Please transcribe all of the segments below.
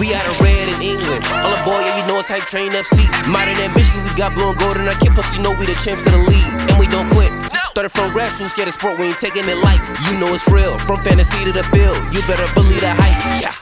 We out of red in England. All aboard, yeah, you know it's hype train FC. Modern ambition, we got blue and gold in our kit. Plus, you know we the champs of the league, and we don't quit. Started from grassroots, yeah, the sport, we ain't taking it light. You know it's real, from fantasy to the field. You better believe the hype. Yeah.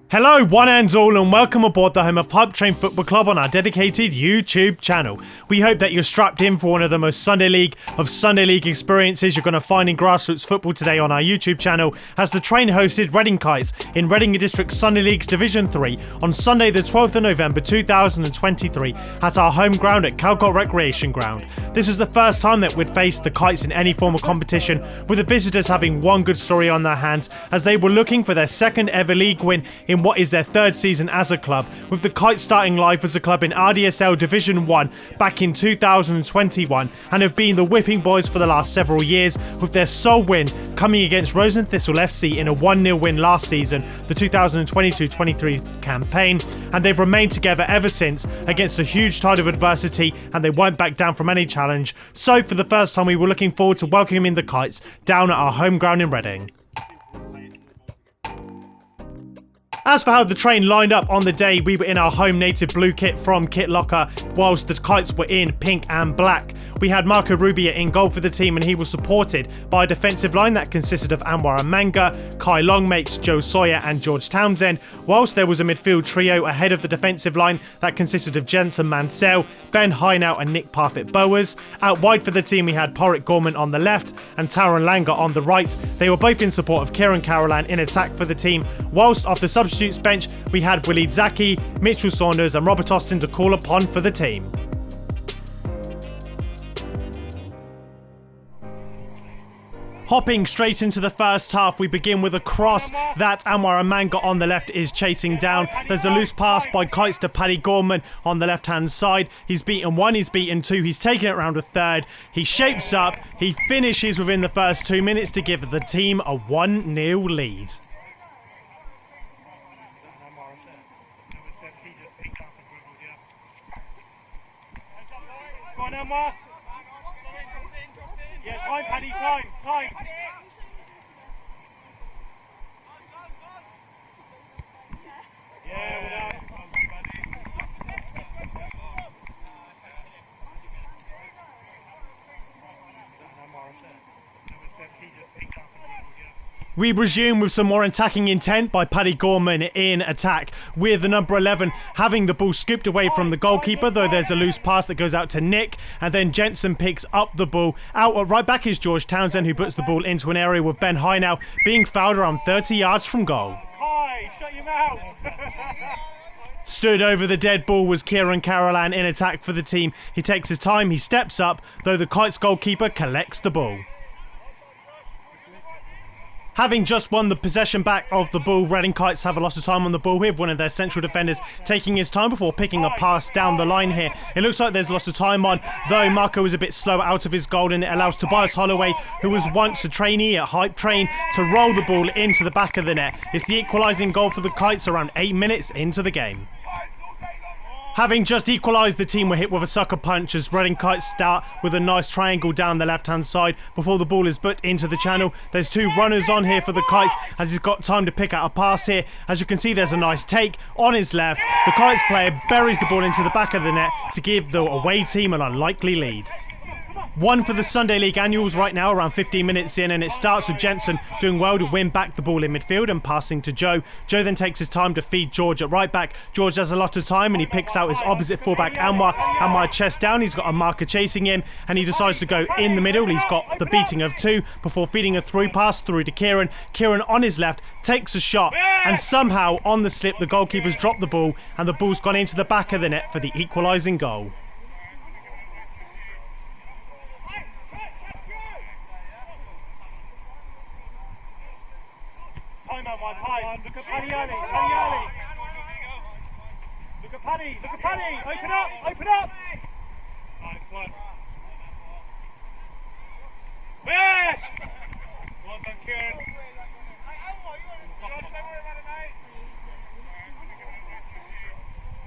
Hello one and all, and welcome aboard the home of Hype Train Football Club on our dedicated YouTube channel. We hope that you're strapped in for one of the most Sunday League experiences you're going to find in grassroots football today on our YouTube channel, as the train hosted Reading Kites in Reading District Sunday League's Division 3 on Sunday the 12th of November 2023 at our home ground at Calcot Recreation Ground. This was the first time that we'd faced the Kites in any form of competition, with the visitors having one good story on their hands as they were looking for their second ever league win in what is their third season as a club, with the Kites starting life as a club in RDSL Division 1 back in 2021 and have been the whipping boys for the last several years, with their sole win coming against Rose and Thistle FC in a 1-0 win last season, the 2022-23 campaign, and they've remained together ever since against a huge tide of adversity, and they won't back down from any challenge. So for the first time we were looking forward to welcoming the Kites down at our home ground in Reading. As for how the train lined up on the day, we were in our home native blue kit from Kitlocker, whilst the Kites were in pink and black. We had Marco Rubia in goal for the team, and he was supported by a defensive line that consisted of Anwar Amanga, Kai Longmate, Joe Sawyer and George Townsend, whilst there was a midfield trio ahead of the defensive line that consisted of Jensen Mansell, Ben Hineout and Nick Parfitt-Bowers. Out wide for the team we had Porrick Gorman on the left and Taron Langer on the right. They were both in support of Kieran Carolan in attack for the team, whilst off the substitutes bench we had Waleed Zaki, Mitchell Saunders and Robert Austin to call upon for the team. Hopping straight into the first half, we begin with a cross that Anwar Amanga on the left is chasing down. There's a loose pass by Kites to Paddy Gorman on the left-hand side. He's beaten one, he's beaten two, he's taken it round a third. He shapes up, he finishes within the first 2 minutes to give the team a 1-0 lead. Go on, Anwar. Yeah, time, Paddy, time. Yeah, well done. We resume with some more attacking intent by Paddy Gorman in attack, with the number 11 having the ball scooped away from the goalkeeper, though there's a loose pass that goes out to Nick, and then Jensen picks up the ball. Out at right back is George Townsend, who puts the ball into an area with Ben Hineout being fouled around 30 yards from goal. Hi, shut your mouth. Stood over the dead ball was Kieran Carolan in attack for the team. He takes his time, he steps up, though the Kites goalkeeper collects the ball. Having just won the possession back of the ball, Reading Kites have a lot of time on the ball, with one of their central defenders taking his time before picking a pass down the line here. It looks like there's lots of time on, though Marco is a bit slow out of his goal, and it allows Tobias Holloway, who was once a trainee at Hype Train, to roll the ball into the back of the net. It's the equalising goal for the Kites around 8 minutes into the game. Having just equalised, the team were hit with a sucker punch as Reading Kites start with a nice triangle down the left-hand side before the ball is put into the channel. There's two runners on here for the Kites as he's got time to pick out a pass here. As you can see, there's a nice take on his left. The Kites player buries the ball into the back of the net to give the away team an unlikely lead. One for the Sunday League annuals right now, around 15 minutes in, and it starts with Jensen doing well to win back the ball in midfield and passing to Joe. Joe then takes his time to feed George at right back. George has a lot of time and he picks out his opposite fullback Anwar. Anwar chest down, he's got a marker chasing him and he decides to go in the middle. He's got the beating of two before feeding a through pass through to Kieran. Kieran on his left takes a shot and somehow on the slip the goalkeeper's dropped the ball and the ball's gone into the back of the net for the equalising goal. Look at Paddy early. Look at Paddy. Open up. Nice one. Yes! Well done, Kieran.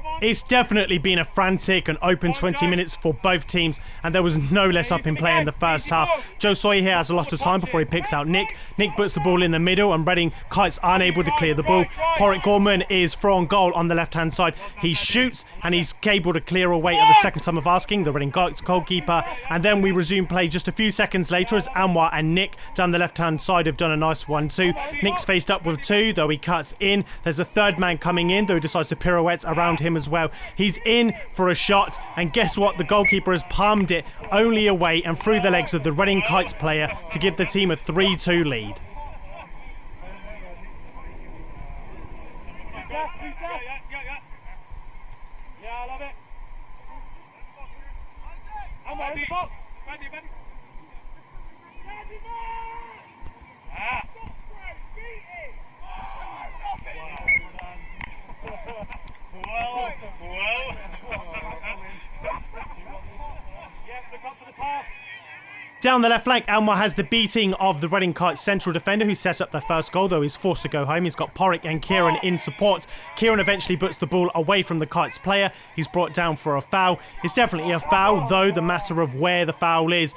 Come It's definitely been a frantic and open 20 minutes for both teams, and there was no less up in play in the first half. Joe Sawyer here has a lot of time before he picks out Nick. Nick puts the ball in the middle, and Reading Kites unable to clear the ball. Porrick Gorman is through on goal on the left-hand side. He shoots, and he's able to clear away at the second time of asking, the Reading Kites goalkeeper. And then we resume play just a few seconds later as Anwar and Nick down the left-hand side have done a nice 1-2. Nick's faced up with two, though he cuts in. There's a third man coming in, though he decides to pirouette around him as well. He's in for a shot, and guess what? The goalkeeper has palmed it only away and through the legs of the Reading Kites player to give the team a 3-2 lead. Yeah, I love it. I'm ready, box. Ready. Down the left flank, Almar has the beating of the Reading Kites central defender who set up their first goal, though he's forced to go home. He's got Porrick and Kieran in support. Kieran eventually puts the ball away from the Kites player. He's brought down for a foul. It's definitely a foul, though the matter of where the foul is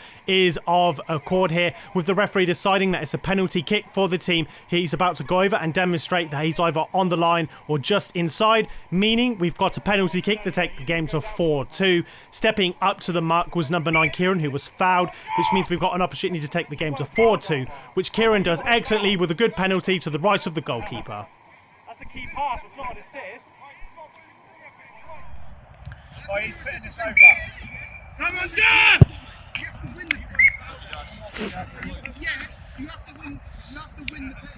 of accord here, with the referee deciding that it's a penalty kick for the team. He's about to go over and demonstrate that he's either on the line or just inside, meaning we've got a penalty kick to take the game to 4-2. Stepping up to the mark was number 9 Kieran, who was fouled, which means we've got an opportunity to take the game to 4-2, which Kieran does excellently with a good penalty to the right of the goalkeeper. That's a key pass, it's not an assist. Oh, he's putting this over. Come on, John! You have to win the pitch. Yes, you have to win the pitch. You have to win the pitch.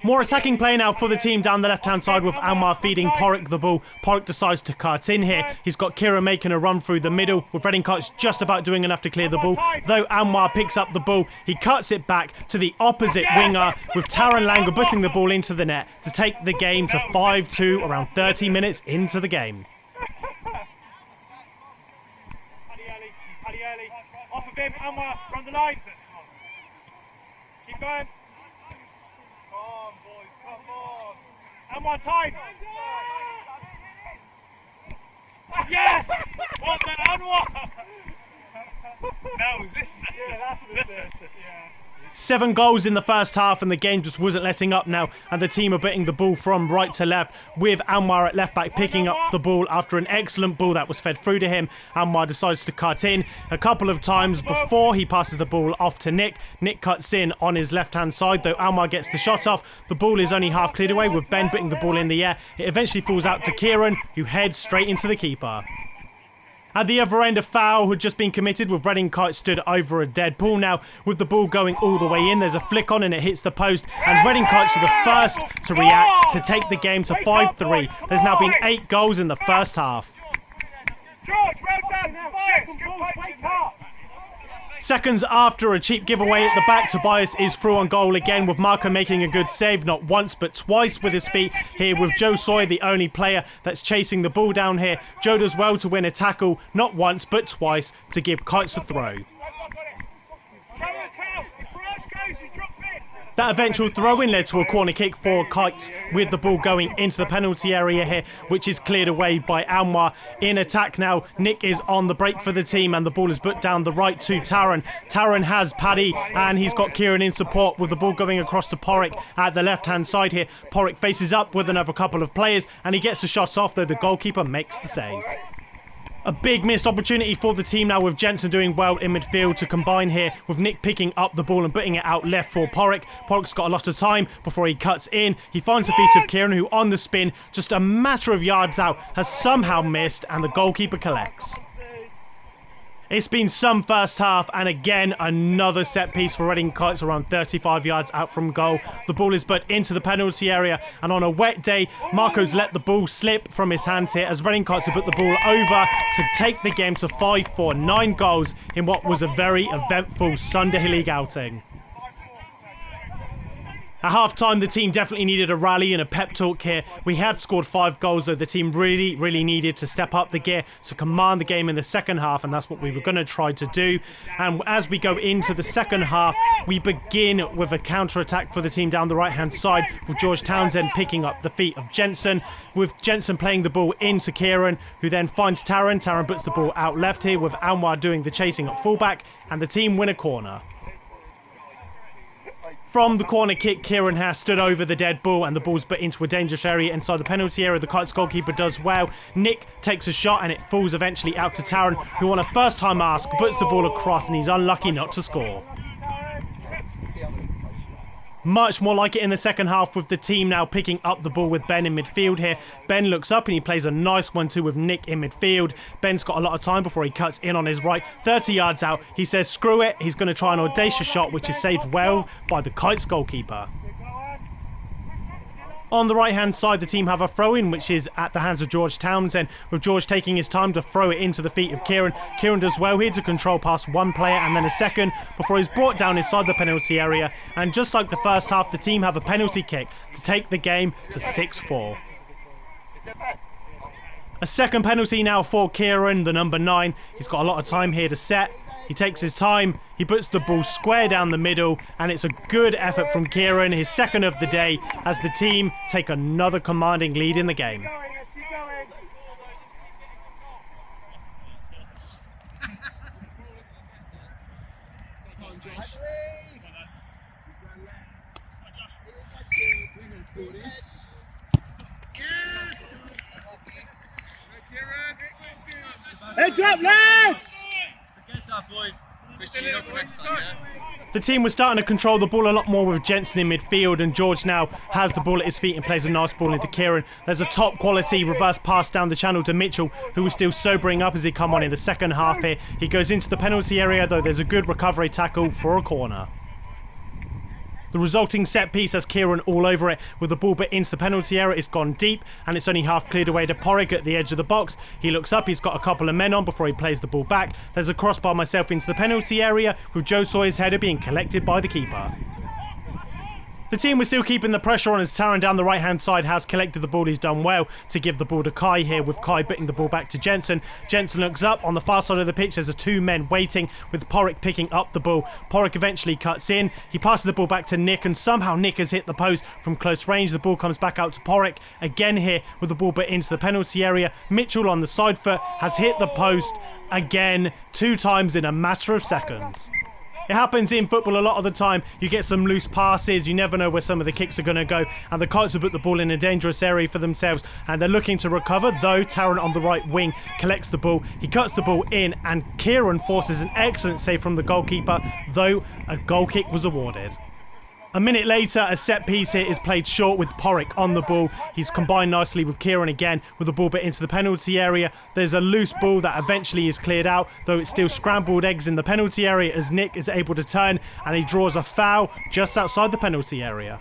More attacking play now for the team down the left-hand side with Almar feeding Porrick the ball. Porrick decides to cut in here. He's got Kieran making a run through the middle, with Reading Kites just about doing enough to clear the ball. Though Almar picks up the ball, he cuts it back to the opposite winger, with Taran Langer putting the ball into the net to take the game to 5-2 around 30 minutes into the game. Off of him, Anwar, run the line. Keep going. Come on, boys, come on. Anwar, time. Yes! What the Anwar? No, this is 7 goals in the first half, and the game just wasn't letting up now, and the team are putting the ball from right to left, with Anwar at left back picking up the ball after an excellent ball that was fed through to him. Anwar decides to cut in a couple of times before he passes the ball off to Nick. Nick cuts in on his left hand side, though Anwar gets the shot off. The ball is only half cleared away, with Ben putting the ball in the air. It eventually falls out to Kieran, who heads straight into the keeper. At the other end, a foul had just been committed, with Reading Kites stood over a dead ball now, with the ball going all the way in. There's a flick on and it hits the post, and Reading Kites are the first to react to take the game to 5-3. There's now been 8 goals in the first half. George, well done, Tobias, good play. Seconds after a cheap giveaway at the back, Tobias is through on goal again, with Marco making a good save, not once but twice with his feet here, with Joe Sawyer the only player that's chasing the ball down here. Joe does well to win a tackle, not once but twice, to give Kites a throw. That eventual throw-in led to a corner kick for Kites, with the ball going into the penalty area here, which is cleared away by Anwar. In attack now, Nick is on the break for the team, and the ball is put down the right to Taran. Taran has Paddy, and he's got Kieran in support, with the ball going across to Porrick at the left-hand side here. Porrick faces up with another couple of players, and he gets the shot off, though the goalkeeper makes the save. A big missed opportunity for the team now, with Jensen doing well in midfield to combine here, with Nick picking up the ball and putting it out left for Porrick. Porrick's got a lot of time before he cuts in. He finds the feet of Kieran, who on the spin, just a matter of yards out, has somehow missed, and the goalkeeper collects. It's been some first half, and again another set piece for Reading Kites around 35 yards out from goal. The ball is put into the penalty area, and on a wet day, Marco's let the ball slip from his hands here as Reading Kites have put the ball over to take the game to 5-4, 9 goals in what was a very eventful Sunday League outing. At half-time, the team definitely needed a rally and a pep talk here. We had scored 5 goals, though the team really needed to step up the gear to command the game in the second half, and that's what we were going to try to do. And as we go into the second half, we begin with a counter-attack for the team down the right-hand side, with George Townsend picking up the feet of Jensen, with Jensen playing the ball into Kieran, who then finds Taran. Taran puts the ball out left here, with Anwar doing the chasing at fullback, and the team win a corner. From the corner kick, Kieran has stood over the dead ball and the ball's put into a dangerous area inside the penalty area. The Kites goalkeeper does well. Nick takes a shot and it falls eventually out to Taran, who on a first time ask puts the ball across, and he's unlucky not to score. Much more like it in the second half, with the team now picking up the ball with Ben in midfield here. Ben looks up and he plays a nice 1-2 with Nick in midfield. Ben's got a lot of time before he cuts in on his right. 30 yards out, he says screw it. He's going to try an audacious shot, which is saved well by the Kites goalkeeper. On the right-hand side, the team have a throw-in, which is at the hands of George Townsend, with George taking his time to throw it into the feet of Kieran. Kieran does well here to control past one player and then a second before he's brought down inside the penalty area. And just like the first half, the team have a penalty kick to take the game to 6-4. A second penalty now for Kieran, the number 9. He's got a lot of time here to set. He takes his time, he puts the ball square down the middle, and it's a good effort from Kieran, his second of the day, as the team take another commanding lead in the game. Heads up, lads! The team was starting to control the ball a lot more with Jensen in midfield, and George now has the ball at his feet and plays a nice ball into Kieran. There's a top quality reverse pass down the channel to Mitchell, who was still sobering up as he come on in the second half here. He goes into the penalty area, though there's a good recovery tackle for a corner. The resulting set piece has Kieran all over it, with the ball bit into the penalty area. It's gone deep and it's only half cleared away to Porrick at the edge of the box. He looks up, he's got a couple of men on before he plays the ball back. There's a cross by myself into the penalty area, with Joe Sawyer's header being collected by the keeper. The team was still keeping the pressure on as Taran down the right hand side has collected the ball. He's done well to give the ball to Kai here, with Kai bitting the ball back to Jensen. Jensen looks up. On the far side of the pitch there's 2 men waiting, with Porrick picking up the ball. Porrick eventually cuts in. He passes the ball back to Nick, and somehow Nick has hit the post from close range. The ball comes back out to Porrick again here, with the ball bit into the penalty area. Mitchell on the side foot has hit the post again 2 times in a matter of seconds. It happens in football a lot of the time. You get some loose passes, you never know where some of the kicks are going to go, and the Kites have put the ball in a dangerous area for themselves, and they're looking to recover, though Taran on the right wing collects the ball. He cuts the ball in, and Kieran forces an excellent save from the goalkeeper, though a goal kick was awarded. A minute later, a set piece here is played short with Porrick on the ball. He's combined nicely with Kieran again, with the ball bit into the penalty area. There's a loose ball that eventually is cleared out, though it's still scrambled eggs in the penalty area as Nick is able to turn and he draws a foul just outside the penalty area.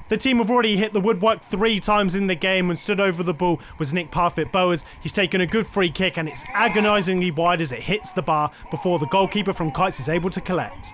The team have already hit the woodwork 3 times in the game, and stood over the ball was Nick Parfitt-Bowers. He's taken a good free kick and it's agonisingly wide as it hits the bar before the goalkeeper from Kites is able to collect.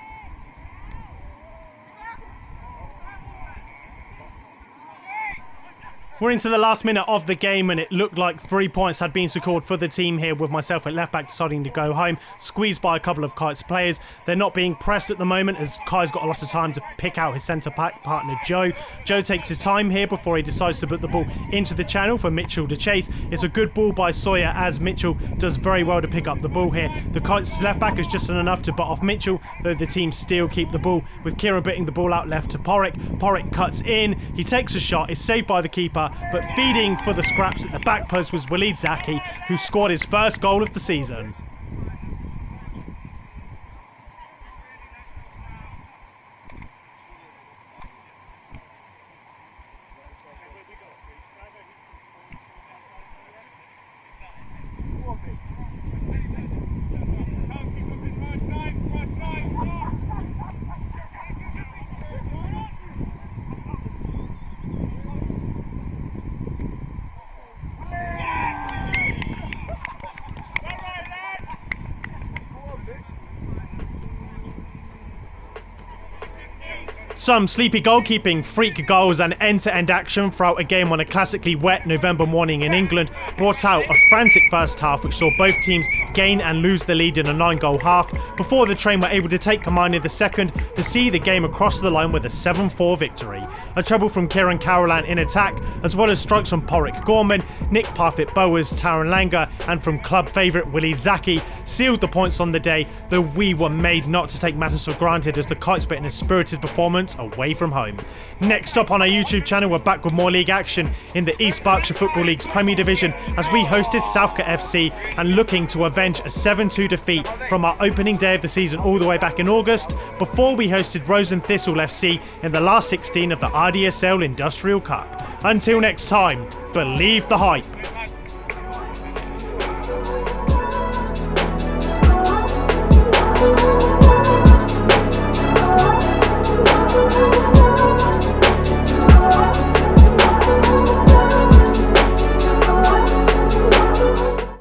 We're into the last minute of the game, and it looked like 3 points had been secured for the team here, with myself at left back deciding to go home, squeezed by a couple of Kites players. They're not being pressed at the moment as Kai's got a lot of time to pick out his centre back partner Joe. Joe takes his time here before he decides to put the ball into the channel for Mitchell to chase. It's a good ball by Sawyer as Mitchell does very well to pick up the ball here. The Kites left back is just done enough to butt off Mitchell, though the team still keep the ball, with Kieran bitting the ball out left to Porrick. Porrick cuts in, he takes a shot, is saved by the keeper, but feeding for the scraps at the back post was Walid Zaki, who scored his first goal of the season. Some sleepy goalkeeping, freak goals and end-to-end action throughout a game on a classically wet November morning in England brought out a frantic first half which saw both teams gain and lose the lead in a 9-goal half before the train were able to take command in the second to see the game across the line with a 7-4 victory. A treble from Kieran Carolan in attack, as well as strikes from Porrick Gorman, Nick Parfitt-Bowers, Taron Langer and from club favourite Willie Zaki sealed the points on the day, though we were made not to take matters for granted as the Kites put in a spirited performance away from home. Next up on our YouTube channel, we're back with more league action in the East Berkshire Football League's Premier Division as we hosted Southcote FC and looking to avenge a 7-2 defeat from our opening day of the season all the way back in August before we hosted Rose and Thistle FC in the last 16 of the RDSL Industrial Cup. Until next time, believe the hype.